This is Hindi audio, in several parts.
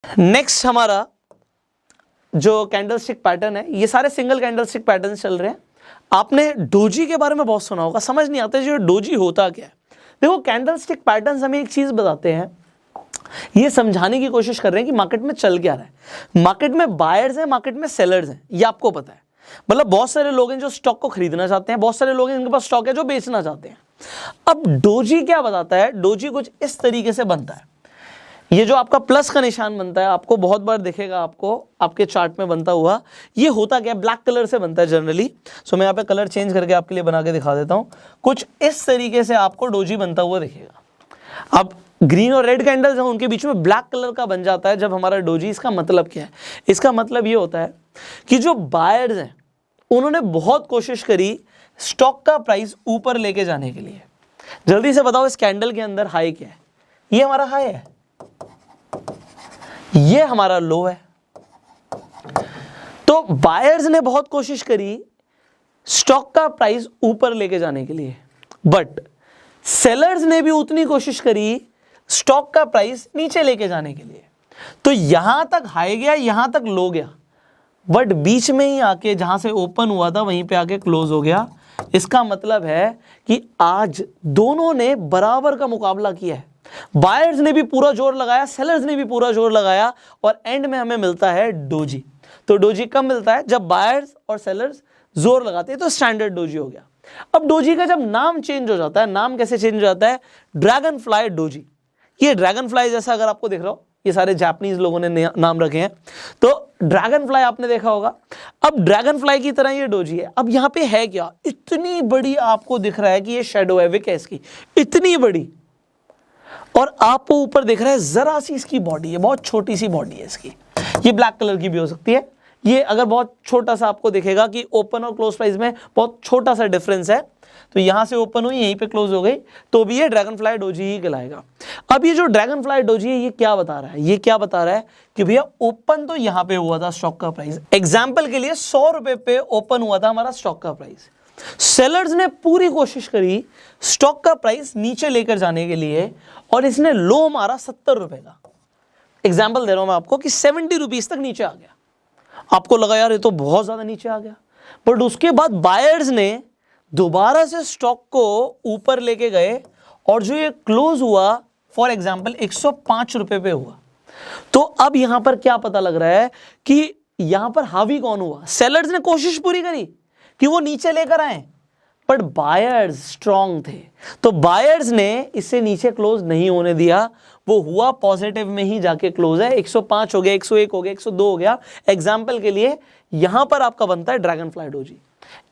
नेक्स्ट हमारा जो कैंडलस्टिक पैटर्न है, ये सारे सिंगल कैंडलस्टिक पैटर्न चल रहे हैं। आपने डोजी के बारे में बहुत सुना होगा, समझ नहीं आता जो डोजी होता क्या है। देखो कैंडलस्टिक पैटर्न्स हमें एक चीज बताते हैं, ये समझाने की कोशिश कर रहे हैं कि मार्केट में चल क्या रहा है। मार्केट में बायर्स हैं, मार्केट में सेलर्स हैं, ये आपको पता है। मतलब बहुत सारे लोग हैं जो स्टॉक को खरीदना चाहते हैं, बहुत सारे लोग हैं जिनके पास स्टॉक है जो बेचना चाहते हैं। अब डोजी क्या बताता है, डोजी कुछ इस तरीके से बनता है। ये जो आपका प्लस का निशान बनता है, आपको बहुत बार दिखेगा, आपको आपके चार्ट में बनता हुआ। ये होता क्या है, ब्लैक कलर से बनता है जनरली। सो मैं यहाँ पे कलर चेंज करके आपके लिए बना के दिखा देता हूँ। कुछ इस तरीके से आपको डोजी बनता हुआ दिखेगा। अब ग्रीन और रेड कैंडल्स हैं, उनके बीच में ब्लैक कलर का बन जाता है जब हमारा डोजी। इसका मतलब क्या है, इसका मतलब ये होता है कि जो बायर्स हैं उन्होंने बहुत कोशिश करी स्टॉक का प्राइस ऊपर लेके जाने के लिए। जल्दी से बताओ इस कैंडल के अंदर हाई क्या है? ये हमारा हाई है, ये हमारा लो है। तो बायर्स ने बहुत कोशिश करी स्टॉक का प्राइस ऊपर लेके जाने के लिए, बट सेलर्स ने भी उतनी कोशिश करी स्टॉक का प्राइस नीचे लेके जाने के लिए। तो यहां तक हाई गया, यहां तक लो गया, बट बीच में ही आके जहां से ओपन हुआ था वहीं पे आके क्लोज हो गया। इसका मतलब है कि आज दोनों ने बराबर का मुकाबला किया है। बायर्स ने भी पूरा जोर लगाया, सेलर्स ने भी पूरा जोर लगाया, और एंड में हमें मिलता है डोजी। तो डोजी कब मिलता है? जब बायर्स और सेलर्स जोर लगाते हैं, तो स्टैंडर्ड डोजी हो गया। अब डोजी का जब नाम चेंज हो जाता है, नाम कैसे चेंज हो जाता है? Dragon fly doji. ये ड्रैगन फ्लाई जैसा अगर आपको दिख रहा हो, ये सारे जापानीज लोगों ने नाम रखे हैं, तो ड्रैगन फ्लाई आपने देखा होगा। अब ड्रैगन फ्लाई की तरह ये डोजी है। अब यहाँ पे है क्या, इतनी बड़ी आपको दिख रहा है कि ये शेडो है, विक है इसकी इतनी बड़ी, और आपको ऊपर दिख रहा है जरा सी इसकी बॉडी है, बहुत छोटी सी बॉडी है इसकी। ये ब्लैक कलर की भी हो सकती है। ये अगर बहुत छोटा सा आपको दिखेगा कि ओपन और क्लोज प्राइस में बहुत छोटा सा डिफरेंस है, तो यहां से ओपन हुई यहीं पे क्लोज हो गई, तो भी ये ड्रैगन फ्लाई डोजी ही कहलाएगा। अब ये जो ड्रैगन फ्लाई डोजी है, ये क्या बता रहा है? ये क्या बता रहा है कि भैया ओपन तो यहां पे हुआ था स्टॉक का प्राइस, एग्जाम्पल के लिए 100 रुपए पे ओपन हुआ था हमारा स्टॉक का प्राइस। सेलर्स ने पूरी कोशिश करी स्टॉक का प्राइस नीचे लेकर जाने के लिए, और इसने लो मारा 70 रुपए का। एग्जाम्पल दे रहा हूं मैं आपको कि 70 रुपीज तक नीचे आ गया। आपको लगा यार ये तो बहुत ज्यादा नीचे आ गया, बट उसके बाद बायर्स ने दोबारा से स्टॉक को ऊपर लेके गए, और जो ये क्लोज हुआ फॉर एग्जाम्पल 105 रुपए पे हुआ। तो अब यहां पर क्या पता लग रहा है कि यहां पर हावी कौन हुआ? सेलर्स ने कोशिश पूरी करी कि वो नीचे लेकर आए, बट बायर्स स्ट्रांग थे, तो बायर्स ने इसे नीचे क्लोज नहीं होने दिया। वो हुआ पॉजिटिव में ही जाके क्लोज है। 105 हो गया, 101 हो गया, 102 हो गया। एग्जाम्पल के लिए यहां पर आपका बनता है ड्रैगन फ्लाई डोजी।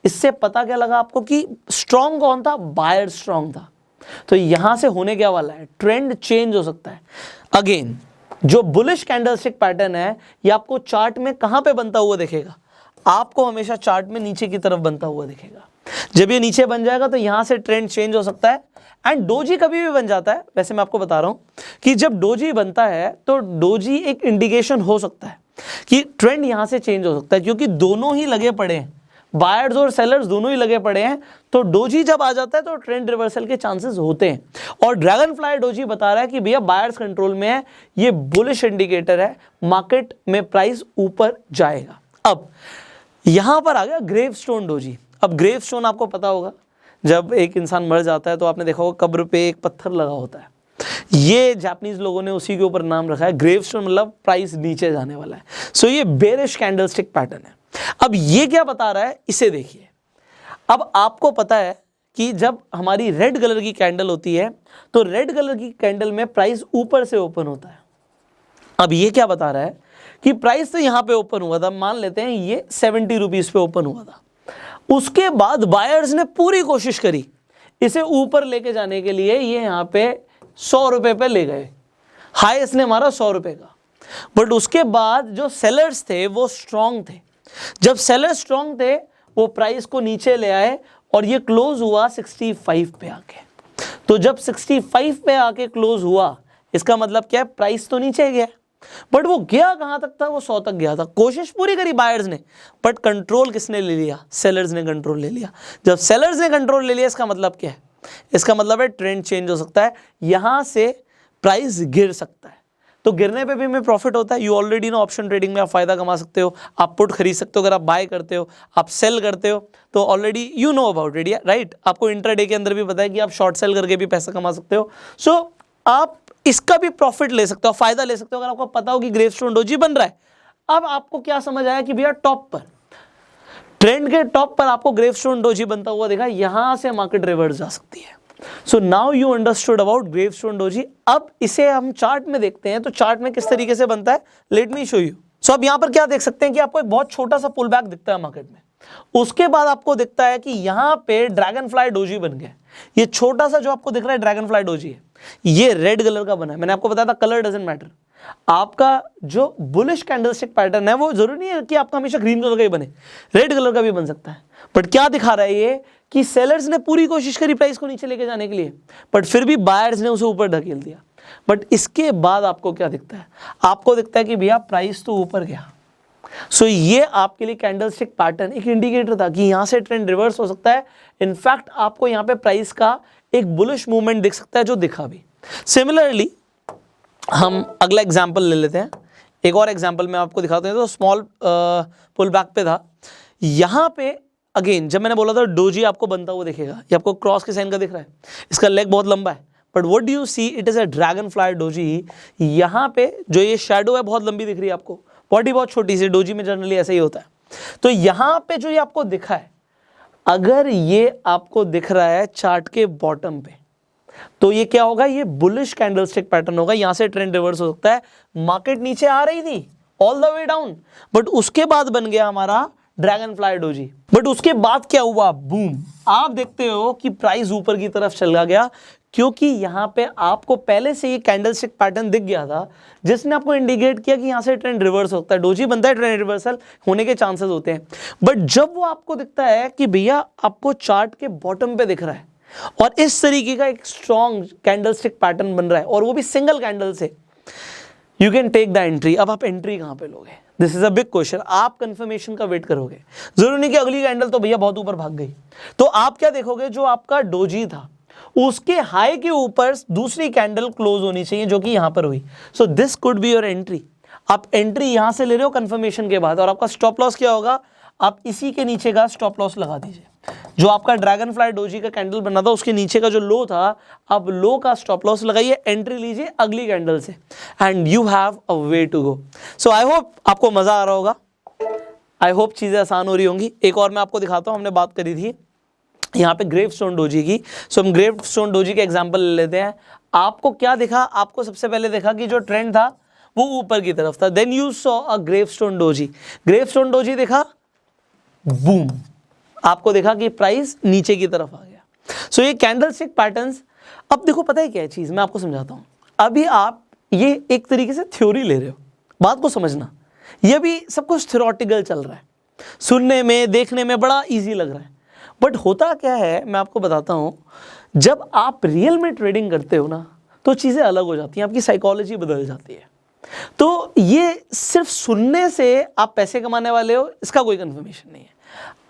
इससे पता क्या लगा आपको कि स्ट्रांग कौन था? बायर स्ट्रांग था। तो यहां से होने क्या वाला है? ट्रेंड चेंज हो सकता है। अगेन जो बुलिश कैंडलस्टिक पैटर्न है, ये आपको चार्ट में कहां पे बनता हुआ दिखेगा? आपको हमेशा चार्ट में नीचे की तरफ बनता हुआ दिखेगा। जब ये नीचे बन जाएगा तो यहां से ट्रेंड चेंज हो सकता है। एंड डोजी कभी भी बन जाता है। वैसे मैं आपको बता रहा हूं कि जब डोजी बनता है तो डोजी एक इंडिकेशन हो सकता है कि ट्रेंड यहां से चेंज हो सकता है, क्योंकि दोनों ही लगे पड़े हैं, बायर्स और सेलर्स दोनों ही लगे पड़े हैं। तो डोजी जब आ जाता है तो ट्रेंड रिवर्सल के चांसेस होते हैं, और ड्रैगन फ्लाई डोजी बता रहा है कि भैया बायर्स कंट्रोल में है, ये बुलिश इंडिकेटर है, मार्केट में प्राइस ऊपर जाएगा। अब यहां पर आ गया ग्रेवस्टोन डोजी। अब ग्रेवस्टोन आपको पता होगा, जब एक इंसान मर जाता है तो आपने देखा होगा कब्र पे एक पत्थर लगा होता है। ये जापानीज लोगों ने उसी के ऊपर नाम रखा है ग्रेवस्टोन, मतलब प्राइस नीचे जाने वाला है। सो ये बेरिश कैंडलस्टिक पैटर्न है। अब ये क्या बता रहा है, इसे देखिए। अब आपको पता है कि जब हमारी रेड कलर की कैंडल होती है तो रेड कलर की कैंडल में प्राइस ऊपर से ओपन होता है। अब ये क्या बता रहा है कि प्राइस तो यहां पे ओपन हुआ था, मान लेते हैं ये 70 रुपीज पे ओपन हुआ था। उसके बाद बायर्स ने पूरी कोशिश करी इसे ऊपर लेके जाने के लिए, ये यहां पे 100 रुपए पे ले गए, हाईएस्ट ने हमारा 100 रुपए का। बट उसके बाद जो सेलर्स थे वो स्ट्रांग थे। जब सेलर्स स्ट्रांग थे वो प्राइस को नीचे ले आए, और ये क्लोज हुआ 65 पे आके। तो जब 65 पे आके क्लोज हुआ, इसका मतलब क्या है? प्राइस तो नीचे गया, बट वो गया कहां तक था? वो 100 तक गया था। कोशिश पूरी करी बायर्स ने, बट कंट्रोल किसने ले लिया? सेलर्स ने कंट्रोल ले लिया। जब सेलर्स ने कंट्रोल ले लिया, इसका मतलब क्या है? इसका मतलब है ट्रेंड चेंज हो सकता है, यहां से प्राइस गिर सकता है। तो गिरने पे भी हमें प्रॉफिट होता है। You already know option trading में आप फायदा कमा सकते हो, आप पुट खरीद सकते हो, अगर आप बाय करते हो, आप सेल करते हो तो already you know about it, right. आपको इंट्राडे के अंदर भी पता है कि आप शॉर्ट सेल करके भी पैसा कमा सकते हो। सो आप इसका भी प्रॉफिट ले सकते हो, फायदा ले सकते हो अगर आपको पता हो कि ग्रेवस्टोन डोजी बन रहा है। अब आपको क्या समझ आया कि भैया टॉप पर, ट्रेंड के टॉप पर आपको ग्रेवस्टोन डोजी बनता हुआ देखा, यहां से मार्केट रिवर्स जा सकती है। So now you understood about gravestone doji. अब इसे हम चार्ट में देखते हैं, तो चार्ट में किस तरीके से बनता है, लेट मी शो यू। सो अब यहां पर क्या देख सकते हैं कि आपको एक बहुत छोटा सा पुल बैक दिखता है मार्केट में, उसके बाद आपको दिखता है कि यहां पे ड्रैगन फ्लाई डोजी बन गया। ये छोटा सा जो आपको दिख रहा है ड्रैगन फ्लाई डोजी है, ये रेड कलर का बना है। मैंने आपको बताया था कलर डजंट मैटर, आपका जो बुलिश कैंडलस्टिक पैटर्न है वो जरूरी नहीं है कि आपका हमेशा ग्रीन कलर का ही बने, रेड कलर का भी बन सकता है। बट क्या दिखा रहा है ये कि सेलर्स ने पूरी कोशिश करी प्राइस को नीचे लेके जाने के लिए, बट फिर भी बायर्स ने उसे ऊपर ढकेल दिया। बट इसके बाद आपको क्या दिखता है, आपको दिखता है कि भैया प्राइस तो ऊपर गया। सो ये आपके लिए कैंडलस्टिक पैटर्न एक इंडिकेटर था कि यहां से ट्रेंड रिवर्स हो सकता है। इनफैक्ट आपको यहां पे प्राइस का एक बुलिश मूवमेंट दिख सकता है जो दिखा भी। सिमिलरली हम अगला एग्जांपल ले लेते हैं, एक और एग्जांपल मैं आपको दिखाता हूं। तो स्मॉल पुल बैक पे था, यहां पे अगेन जब मैंने बोला था डोजी आपको बनता हुआ दिखेगा, ये आपको क्रॉस के साइन का दिख रहा है, इसका लेग बहुत लंबा है, but what do you see, it is a dragonfly doji. यहां पे जो ये शैडो है बहुत लंबी दिख रही है आपको, बॉडी बहुत छोटी सी, डोजी में जनरली ऐसा ही होता है। तो यहां पे जो ये आपको दिखा है, अगर ये आपको दिख रहा है चार्ट के बॉटम पे, तो ये क्या होगा, ये बुलिश कैंडलस्टिक पैटर्न होगा। यहां से ट्रेंड रिवर्स हो सकता है। मार्केट नीचे आ रही थी all the way down, but उसके बाद बन गया हमारा ड्रैगन फ्लाई डोजी। बट उसके बाद क्या हुआ, बूम, आप देखते हो कि प्राइस ऊपर की तरफ चला गया, क्योंकि यहां पे आपको पहले से ये कैंडलस्टिक पैटर्न दिख गया था जिसने आपको इंडिकेट किया कि यहां से ट्रेंड रिवर्स होता है, डोजी बनता है, ट्रेंड रिवर्सल होने के चांसेस होते हैं। बट जब वो आपको दिखता है कि भैया आपको चार्ट के बॉटम पे दिख रहा है और इस तरीके का एक स्ट्रॉन्ग कैंडलस्टिक पैटर्न बन रहा है और वो भी सिंगल कैंडल से, you can take the entry. अब आप एंट्री कहां पे लोगे, this is a big question. आप कंफर्मेशन का वेट करोगे, जरूरी नहीं कि अगली कैंडल तो भैया बहुत ऊपर भाग गई, तो आप क्या देखोगे, जो आपका डोजी था उसके हाई के ऊपर दूसरी कैंडल क्लोज होनी चाहिए जो कि यहां पर हुई। So this could be your entry. आप एंट्री यहां से ले रहे हो कंफर्मेशन के बाद, और आपका स्टॉप लॉस क्या होगा, आप इसी के नीचे का स्टॉप लॉस लगा दीजिए। जो आपका ड्रैगन फ्लाई डोजी का कैंडल बना था उसके नीचे का जो लो था, आप लो का स्टॉप लॉस लगाइए, एंट्री लीजिए अगली कैंडल से, and you have a way to go. So I hope आपको मजा आ रहा होगा, आई होप चीजें आसान हो रही होंगी। एक और मैं आपको दिखाता हूं, हमने बात करी थी यहाँ पे ग्रेवस्टोन डोजी की। सो हम ग्रेवस्टोन डोजी के एग्जांपल ले लेते हैं। आपको क्या दिखा, आपको सबसे पहले देखा कि जो ट्रेंड था वो ऊपर की तरफ था, then you saw a gravestone doji. Gravestone doji देखा, बूम, आपको देखा कि प्राइस नीचे की तरफ आ गया। सो ये कैंडलस्टिक पैटर्न्स, अब देखो पता है क्या है चीज, मैं आपको समझाता हूं। अभी आप ये एक तरीके से थ्योरी ले रहे हो, बात को समझना, ये भी सब कुछ थ्योरेटिकल चल रहा है, सुनने में देखने में बड़ा इजी लग रहा है, बट होता क्या है मैं आपको बताता हूं। जब आप रियल में ट्रेडिंग करते हो ना, तो चीजें अलग हो जाती हैं, आपकी साइकोलॉजी बदल जाती है। तो ये सिर्फ सुनने से आप पैसे कमाने वाले हो, इसका कोई कंफर्मेशन नहीं है।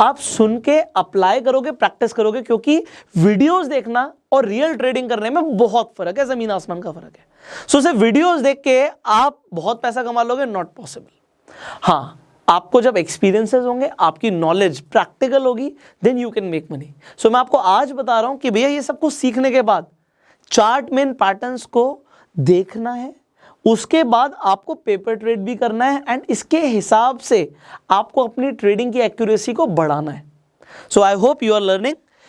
आप सुन के अप्लाई करोगे, प्रैक्टिस करोगे, क्योंकि वीडियोस देखना और रियल ट्रेडिंग करने में बहुत फर्क है, जमीन आसमान का फर्क है। सो सिर्फ वीडियोस देख के आप बहुत पैसा कमा लोगे, नॉट पॉसिबल। हाँ, आपको जब एक्सपीरियंसेस होंगे, आपकी नॉलेज प्रैक्टिकल होगी, then you can make money. So मैं आपको आज बता रहा हूं कि भैया ये सब कुछ सीखने के बाद चार्ट में पैटर्न्स को देखना है, उसके बाद आपको पेपर ट्रेड भी करना है, एंड इसके हिसाब से आपको अपनी ट्रेडिंग की एक्यूरेसी को बढ़ाना है। So I hope you are learning.